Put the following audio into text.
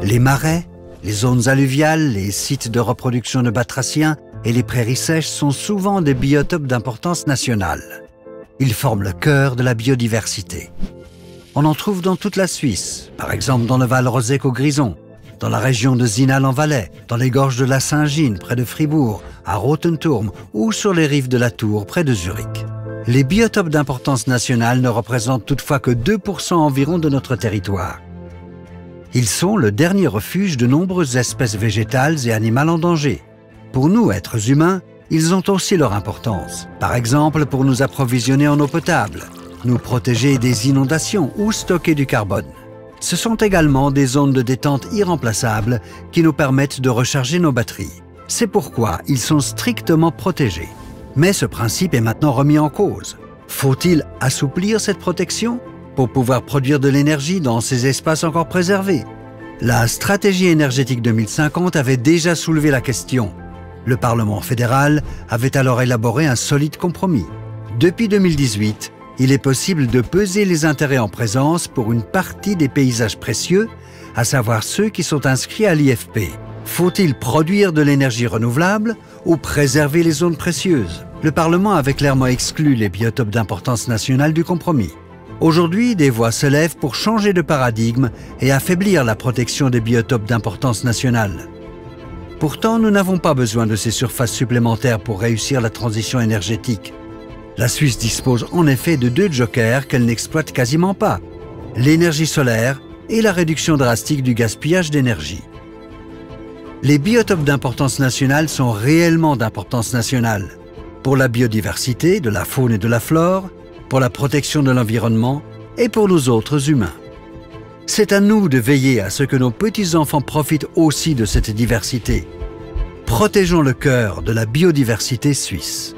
Les marais, les zones alluviales, les sites de reproduction de batraciens et les prairies sèches sont souvent des biotopes d'importance nationale. Ils forment le cœur de la biodiversité. On en trouve dans toute la Suisse, par exemple dans le Val Rosec au Grison, dans la région de Zinal en Valais, dans les gorges de la Saint-Gine près de Fribourg, à Rotenturm ou sur les rives de la Tour près de Zurich. Les biotopes d'importance nationale ne représentent toutefois que 2% environ de notre territoire. Ils sont le dernier refuge de nombreuses espèces végétales et animales en danger. Pour nous, êtres humains, ils ont aussi leur importance. Par exemple, pour nous approvisionner en eau potable, nous protéger des inondations ou stocker du carbone. Ce sont également des zones de détente irremplaçables qui nous permettent de recharger nos batteries. C'est pourquoi ils sont strictement protégés. Mais ce principe est maintenant remis en cause. Faut-il assouplir cette protection pour pouvoir produire de l'énergie dans ces espaces encore préservés? La stratégie énergétique 2050 avait déjà soulevé la question. Le Parlement fédéral avait alors élaboré un solide compromis. Depuis 2018, il est possible de peser les intérêts en présence pour une partie des paysages précieux, à savoir ceux qui sont inscrits à l'IFP. Faut-il produire de l'énergie renouvelable ou préserver les zones précieuses? Le Parlement avait clairement exclu les biotopes d'importance nationale du compromis. Aujourd'hui, des voix se lèvent pour changer de paradigme et affaiblir la protection des biotopes d'importance nationale. Pourtant, nous n'avons pas besoin de ces surfaces supplémentaires pour réussir la transition énergétique. La Suisse dispose en effet de 2 jokers qu'elle n'exploite quasiment pas, l'énergie solaire et la réduction drastique du gaspillage d'énergie. Les biotopes d'importance nationale sont réellement d'importance nationale, pour la biodiversité, de la faune et de la flore, pour la protection de l'environnement et pour nous autres humains. C'est à nous de veiller à ce que nos petits-enfants profitent aussi de cette diversité. Protégeons le cœur de la biodiversité suisse.